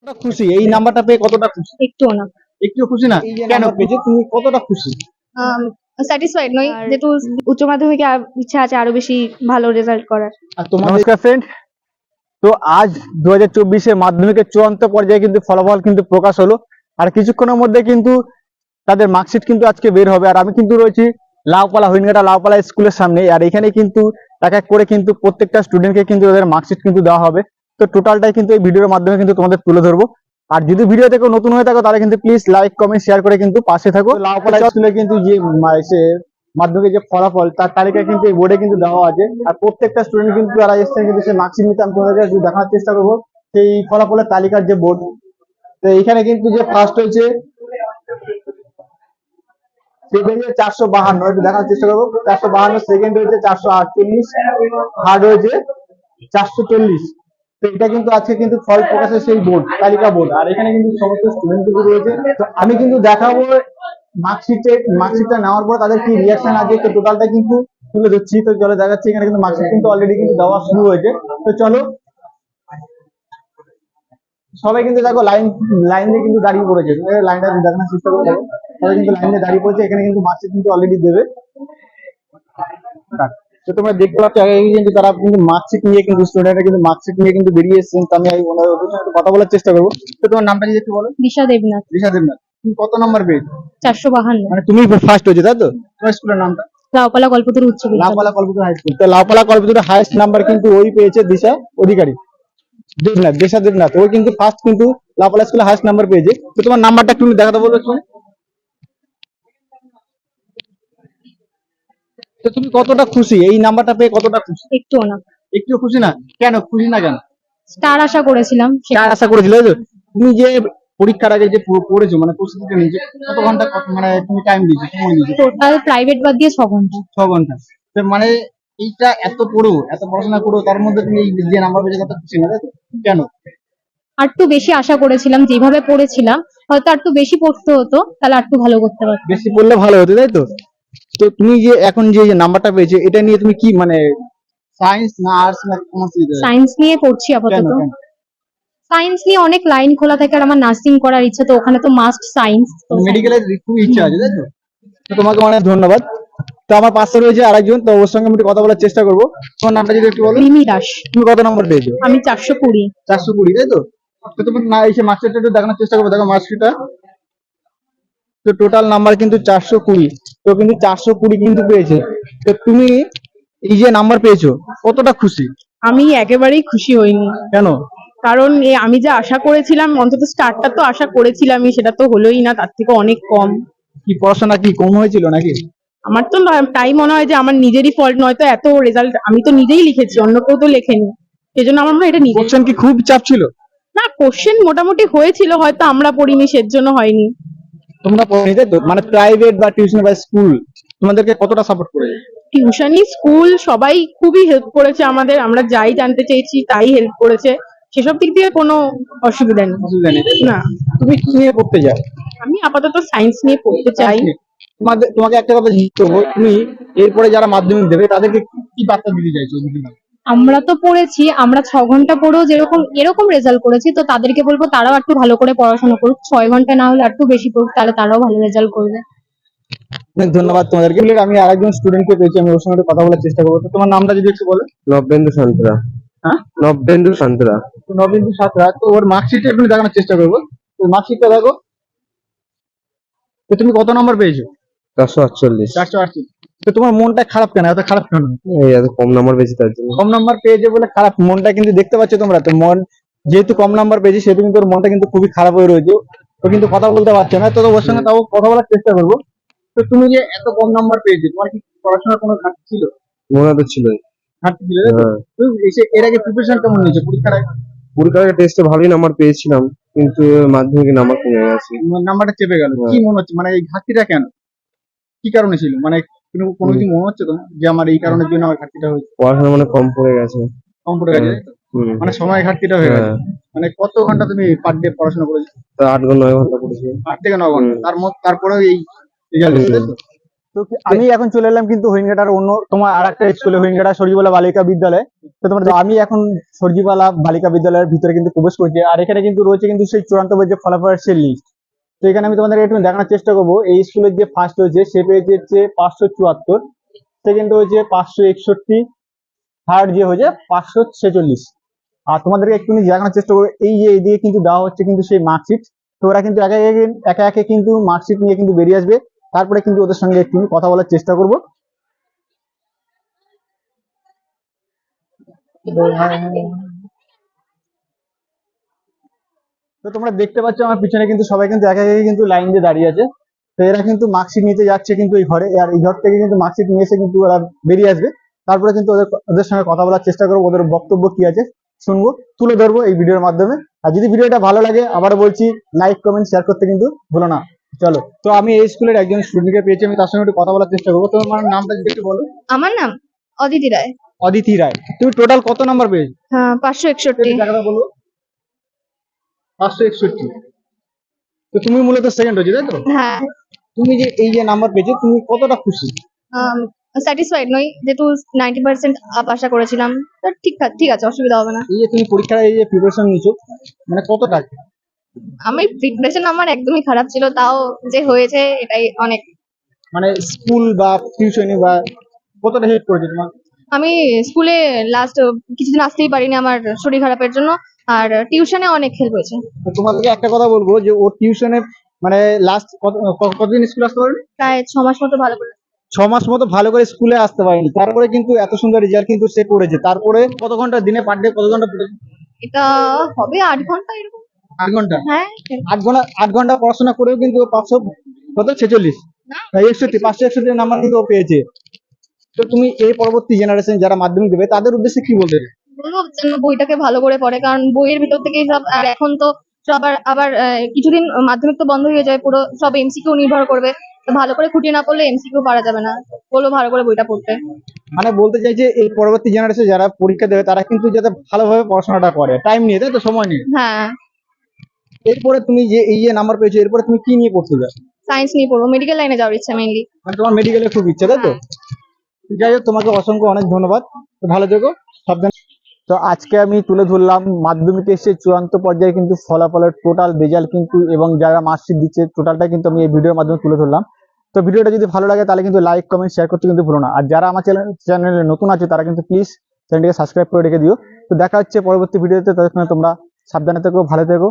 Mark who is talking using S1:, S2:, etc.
S1: কতটা খুশি এই নাম্বারটা পেয়ে? কতটা খুশি?
S2: একটু না
S1: একটু খুশি না? কেন পেয়েছে তুমি কতটা খুশি?
S2: স্যাটিসফাইড নই, যেহেতু উচ্চ মাধ্যমিকে ইচ্ছা আছে আরো বেশি ভালো রেজাল্ট করার।
S1: আর তোমার নমস্কার ফ্রেন্ড, তো আজ 2024 মাধ্যমিকের চূড়ান্ত পর্যায়ে কিন্তু ফলাফল কিন্তু প্রকাশ হলো। আর কিছুক্ষণের মধ্যে কিন্তু তাদের মার্কশিট কিন্তু আজকে বের হবে। আর আমি কিন্তু রয়েছি লাউপালা, হরিণঘাটা লাউপালা স্কুলের সামনে। আর এখানে কিন্তু এক এক করে কিন্তু প্রত্যেকটা স্টুডেন্টকে কিন্তু তাদের মার্কশিট কিন্তু দেওয়া হবে। তো টোটালটাই কিন্তু এই ভিডিওর মাধ্যমে কিন্তু তোমাদের তুলে ধরবো। আর যদি ভিডিও থেকে নতুন হয়ে থাকো তাহলে কিন্তু প্লিজ লাইক কমেন্ট শেয়ার করে কিন্তু পাশে থাকো। লাউপালা স্কুলে কিন্তু যে মাধ্যমিকের যে ফলাফল তার তালিকা কিন্তু এই বোর্ডে কিন্তু দেওয়া আছে। আর প্রত্যেকটা স্টুডেন্ট কিন্তু যারা এসেছেন কিন্তু সেই মার্কশিট নিতে আমি তোমাদেরকে দেখানোর চেষ্টা করবো সেই ফলাফলের তালিকার যে বোর্ড। তো এইখানে কিন্তু যে ফার্স্ট হয়েছে 452, একটু দেখার চেষ্টা করবো। 452, সেকেন্ড হয়েছে 448, থার্ড হয়েছে 440। তো এটা কিন্তু আজকে কিন্তু ফল প্রকাশের সেই বোর্ড, তালিকা বোর্ড। আর এখানে কিন্তু সমস্ত স্টুডেন্ট কিন্তু রয়েছে। তো আমি কিন্তু দেখাবো মার্কশিটটা নেওয়ার পর তাদের কি রিয়াকশন আছে। তো টোটালটা কিন্তু তুলে ধরছি। তো চলে দেখাচ্ছি, এখানে কিন্তু মার্কশিট কিন্তু অলরেডি কিন্তু দেওয়া শুরু হয়েছে। তো চলো, সবাই কিন্তু দেখো লাইন দিয়ে কিন্তু দাঁড়িয়ে পড়েছে। লাইনটা দেখানোর চেষ্টা করবো। সবাই কিন্তু লাইন দিয়ে দাঁড়িয়ে পড়েছে। এখানে কিন্তু মার্কশিট কিন্তু অলরেডি দেবে। তো তোমরা দেখতে পাচ্ছ আগে কিন্তু তারা কিন্তু মার্কশিট নিয়ে কিন্তু স্টুডেন্টরা কিন্তু মার্কশিট নিয়ে কিন্তু বেরিয়ে এসেছেন। তো আমি ওদের সাথে কথা বলার চেষ্টা করবো। তো তোমার নামটা যদি একটু বলো।
S2: দিশা দেবনাথ।
S1: দিশা দেবনাথ, তুমি কত নাম্বার পেয়েছো?
S2: 452।
S1: মানে তুমি ফার্স্ট হয়েছে তাই তো? তোমার স্কুলের নামটা?
S2: লাউপালা কল্পতরু উচ্চ বিদ্যালয়।
S1: লাউপালা কল্পতরু হাই স্কুল। তো লাউপালা কল্পতরু হাইস্ট নাম্বার কিন্তু ওই পেয়েছে দিশা অধিকারী দেবনাথ, দিশা দেবনাথ। ওই কিন্তু ফার্স্ট কিন্তু লাউপালা স্কুলে হাইস্ট নাম্বার পেয়েছে। তো তোমার নাম্বারটা একটু দেখাতে বলবে শুনে। তো তুমি কতটা খুশি এই নাম্বারটা পেয়ে? কতটা খুশি?
S2: একটু না।
S1: একটু খুশি না? কেন খুশি না কেন?
S2: স্টার আশা করেছিলাম,
S1: স্টার আশা করেছিলে তো? তুমি যে পরীক্ষার আগে যে পড়েছো, মানে প্রস্তুতিটা নিয়েছো, কত ঘন্টা মানে তুমি টাইম দিয়েছো, সময় দিয়েছো?
S2: টোটাল প্রাইভেট বাদ দিয়ে 6 ঘন্টা।
S1: 6 ঘন্টা। তো মানে এইটা এত পড়াশোনা করো, তার মধ্যে তুমি এই যে নাম্বার পেয়েছো কত খুশি না তাই তো? কেন?
S2: আর একটু বেশি আশা করেছিলাম, যেভাবে পড়েছিলাম হয়তো আর একটু বেশি পড়তে হতো, তাহলে আর একটু ভালো করতে পারতাম।
S1: বেশি পড়লে ভালো হতো তাই তো? তো তুমি যে এখন যে নাম্বারটা পেয়েছো এটা নিয়ে তুমি কি মানে সায়েন্স না আর্টস না কমার্স?
S2: সায়েন্স নিয়ে পড়ছি আপাতত। সায়েন্স নিয়ে অনেক লাইন খোলা থাকে, আর আমার নার্সিং করার ইচ্ছা, তো ওখানে তো মাস্ট সায়েন্স। তো
S1: মেডিকেলের খুব ইচ্ছা আছে তাই তো? তো তোমাকে অনেক ধন্যবাদ। তো আমার পাশে রয়েছে আরেকজন, তো ওর সঙ্গে আমি একটু কথা বলার চেষ্টা করবো। তোমার নামটা যদি একটু বলো।
S2: রিমি দাস।
S1: তুমি কত নম্বর পেয়েছো?
S2: আমি 420।
S1: 420 তাই তো? তো তুমি না এসে মার্কশিটটা একটু দেখানোর চেষ্টা করবো। দেখো মার্কশিটটা। তো টোটাল নাম্বার কিন্তু 420। তো কিন্তু 420 কিন্তু পেয়েছে। তো তুমি এই যে নাম্বার পেয়েছো কতটা খুশি?
S3: আমি একেবারেই খুশি হইনি।
S1: কেন?
S3: কারণ আমি যা আশা করেছিলাম, অন্তত স্টারটা তো আশা করেছিলামই, সেটা তো হলোই না, তার থেকে অনেক কম।
S1: কি পড়াশোনা কি কম হয়েছিল নাকি?
S3: আমার তো তাই মনে হয় যে আমার নিজেরই ফল্ট, নয়তো এত রেজাল্ট আমি তো নিজেই লিখেছি, অন্য কেউ তো লেখেনি। সেজন্য আমার মনে হয় এটা নিজে।
S1: কোশ্চেন কি খুব চাপ ছিল?
S3: না, কোশ্চেন মোটামুটি হয়েছিল, হয়তো আমরা পড়িনি সেজন্য হয়নি।
S1: তোমরা পড়নি তাই তো? মানে প্রাইভেট বা টিউশন বা স্কুল তোমাদেরকে কতটা সাপোর্ট করেছে?
S3: টিউশনি, স্কুল সবাই খুবই হেল্প করেছে আমাদের। আমরা যাই জানতে চেয়েছি তাই হেল্প করেছে। সেসব দিক দিয়ে কোনো অসুবিধা নেই।
S1: অসুবিধা নেই।
S3: না।
S1: তুমি কি নিয়ে পড়তে যাও?
S3: আমি আপাতত সায়েন্স নিয়ে পড়তে চাই।
S1: তোমাকে একটা কথা জিজ্ঞেস করবো, তুমি এরপরে যারা মাধ্যমিক দেবে তাদেরকে কি বার্তা দিতে চাইছো?
S2: আমরা তো পড়েছি, আমরা 6 ঘন্টা পড়েও এরকম রেজাল্ট করেছি, তো তাদেরকে বলবো তারাও একটু ভালো করে পড়াশোনা করুক। 6 ঘন্টা না হলে একটু বেশি পড়ুক, তাহলে তারাও ভালো রেজাল্ট করবে।
S1: অনেক ধন্যবাদ তোমাদেরকে। আমি আরেকজন স্টুডেন্টকে পেয়েছি, আমি ওর সঙ্গে কথা বলার চেষ্টা করবো। তো তোমার নামটা যদি একটু বলো।
S4: নবেন্দু সান্তরা।
S1: হ্যাঁ,
S4: নবেন্দু সান্তরা।
S1: নবেন্দু সাঁতরা। তো ওর মার্কশিটটা একটু দেখানোর চেষ্টা করবো। তো মার্কশিটটা দেখো। তো তুমি কত নম্বর পেয়েছো?
S4: 448।
S1: 480। তো তোমার মনটা খারাপ কেন? এত খারাপ কেন?
S4: এই এত কম নাম্বার পেয়েছি তার জন্য।
S1: কম নাম্বার পেয়েছে বলে খারাপ? মনটা কিন্তু দেখতে পাচ্ছ তোমরা। তো মন যেহেতু কম নাম্বার পেয়েছে সেহেতু কিন্তু ওর মনটা কিন্তু খুবই খারাপ হয়ে রয়েছে। তো কিন্তু কথা বলতে পারছে না। তো ওর সঙ্গে তাও কথা বলার চেষ্টা করবো। তো তুমি যে এত কম নাম্বার পেয়েছো, তোমার কি পড়াশোনার কোনো ঘাটতি ছিল?
S4: মনে তো ছিল।
S1: ঘাটতি ছিল তাই তো? তো এর আগে প্রিপারেশন কেমন নিয়েছো পরীক্ষার আগে?
S4: পরীক্ষার টেস্টে ভালোই নাম্বার পেয়েছিলাম, কিন্তু মাধ্যমিকে নাম্বার কমে গেছে।
S1: নাম্বারটা চেপে গেল। কি মনে হচ্ছে, মানে এই ঘাটতিটা কেন, কি কারণে ছিল? মানে কোনো কিছু মনে হচ্ছে তোমার যে আমার এই কারণের জন্য আমার ঘাটতিটা হয়েছে?
S4: পড়াশোনা মানে কম পড়ে গেছে।
S1: কম পড়ে গেছে তাই তো? মানে সময় ঘাটতিটা হয়ে গেছে। মানে কত ঘন্টা তুমি পার ডে পড়াশোনা করেছো?
S4: 8 9 ঘন্টা পড়েছি।
S1: 8 থেকে 9 ঘন্টা। তারপরেও এই রেজাল্ট এসেছে তাই তো? আমি এখন চলে এলাম কিন্তু হরিণঘাটার অন্য তোমার আর একটা স্কুলে, হরিণঘাটা সরিবালা বালিকা বিদ্যালয়। তো আমি এখন সরিবালা বালিকা বিদ্যালয়ের ভিতরে কিন্তু প্রবেশ করছি, আর এখানে কিন্তু রয়েছে কিন্তু সেই চূড়ান্ত যে ফলাফলের সেই লিস্ট। তো এখানে আমি তোমাদের একটু দেখানোর চেষ্টা করবো। এই স্কুলের যে ফার্স্ট হয়েছে সে পেয়েছে হচ্ছে 574, সেকেন্ড হয়েছে 561, থার্ড যে হয়েছে 546। আর তোমাদেরকে একটু দেখানোর চেষ্টা করবো, এই যে এইদিকে কিন্তু দেওয়া হচ্ছে কিন্তু সেই মার্কশিট। তো ওরা কিন্তু একে একে কিন্তু মার্কশিট নিয়ে কিন্তু বেরিয়ে আসবে, তারপরে কিন্তু ওদের সঙ্গে একটু কথা বলার চেষ্টা করব। তো তোমরা দেখতে পাচ্ছ আমার পিছনে কিন্তু সবাই কিন্তু একে একে কিন্তু লাইন দিয়ে দাঁড়িয়ে আছে। তো এরা কিন্তু মার্কশিট নিতে যাচ্ছে কিন্তু এই ঘরে, আর এই ঘর থেকে কিন্তু মার্কশিট নিয়ে এসে কিন্তু ওরা বেরিয়ে আসবে। তারপরে কিন্তু ওদের সঙ্গে কথা বলার চেষ্টা করবো, ওদের বক্তব্য কি আছে শুনবো, তুলে ধরবো এই ভিডিওর মাধ্যমে। আর যদি ভিডিওটা ভালো লাগে আবার বলছি লাইক কমেন্ট শেয়ার করতে কিন্তু ভুলো না। চলো, তো আমি এই স্কুলের একজন স্টুডেন্টকে পেয়েছি, আমি তার সঙ্গে একটু কথা বলার চেষ্টা করবো। তোমার নামটা যদি একটু বলো।
S2: আমার নাম অদিতি রায়।
S1: অদিতি রায়, তুমি টোটাল কত নাম্বার পেয়েছো?
S2: হ্যাঁ, 561।
S1: একটু টাকাটা বলো। 561। তো তুমি মূলত সেকেন্ড হয়েছে, তাই তো?
S2: হ্যাঁ,
S1: তুমি যে এই যে নাম্বার পেয়েছো, তুমি কতটা খুশি?
S2: স্যাটিসফাইড নই, যেহেতু 90% আপ আশা করেছিলাম। তো ঠিক আছে, অসুবিধা হবে না।
S1: এই যে তুমি পরীক্ষার এই যে প্রিপারেশন নিয়েছো, মানে কতটা?
S2: আমি প্রিপারেশন আমার একদমই খারাপ ছিল, তাও যে হয়েছে এটাই অনেক।
S1: মানে স্কুল বা টিউশনি বা কতটা হেল্প করেছে তোমার?
S2: আমি স্কুলে লাস্ট কিছুদিন আসতেই পারিনি আমার শরীর খারাপের জন্য, আর টিউশনে অনেক হেল্প হয়েছে।
S1: তো তোমাদেরকে একটা কথা বলবো যে ও টিউশনে মানে লাস্ট কতদিন স্কুল আসতে পারেনি?
S2: প্রায় 6 মাস মতো ভালো করে।
S1: 6 মাস মতো ভালো করে স্কুলে আসতে পারেনি, তারপরে কিন্তু এত সুন্দর রেজাল্ট কিন্তু সে করেছে। তারপরে কত ঘন্টা দিনে পার ডে কত ঘন্টা পড়েছে?
S2: এটা হবে 8 ঘন্টা এরকম।
S1: 8 ঘন্টা?
S2: হ্যাঁ,
S1: 8 ঘন্টা পড়াশোনা করেও কিন্তু 546
S2: না
S1: 561 নাম্বার কিন্তু ও পেয়েছে। তো তুমি এই পরবর্তী জেনারেশন যারা মাধ্যমিক দেবে তাদের উদ্দেশ্যে কি বলতে চাও?
S2: বলবো যেন বইটাকে ভালো করে পড়ে, কারণ বইয়ের ভিতর থেকেই সব। আর এখন তো সব আবার কিছুদিন মাধ্যমিক তো বন্ধ হয়ে যায়, পুরো সব এমসিকিউ নির্ভর করবে। তো ভালো করে খুঁটিয়ে না পড়লে এমসিকিউ পারা যাবে না। বলবো ভালো করে বইটা পড়তে।
S1: মানে বলতে চাই যে এই পরবর্তী জেনারেশন যারা পরীক্ষা দেবে তারা কিন্তু যাতে ভালোভাবে পড়াশোনাটা করে, টাইম নিয়ে, তাই তো, সময় নিয়ে।
S2: হ্যাঁ,
S1: এরপরে তুমি যে এই যে নাম্বার পেয়েছো, এরপরে তুমি কি নিয়ে পড়তে চাও?
S2: সায়েন্স নিয়ে পড়বো, মেডিকেল লাইনে যাওয়ার ইচ্ছা মেইনলি।
S1: মানে তোমার মেডিকেলে খুব ইচ্ছা, তাই তো? যাই হোক, তোমাকে অসংখ্য অনেক ধন্যবাদ, তো ভালো থেকো, সাবধান। তো আজকে আমি তুলে ধরলাম মাধ্যমিকের সেই চূড়ান্ত পর্যায়ে কিন্তু ফলাফলের টোটাল রেজাল্ট কিন্তু, এবং যারা মার্কশিট দিচ্ছে টোটালটা কিন্তু আমি এই ভিডিওর মাধ্যমে তুলে ধরলাম। তো ভিডিওটা যদি ভালো লাগে তাহলে কিন্তু লাইক কমেন্ট শেয়ার করতে কিন্তু ভুলো না। আর যারা আমার চ্যানেলে নতুন আছে তারা কিন্তু প্লিজ চ্যানেলটিকে সাবস্ক্রাইব করে রেখে দিও। তো দেখা হচ্ছে পরবর্তী ভিডিওতে, ততক্ষণে তোমরা সাবধানে থেকো, ভালো থেকো।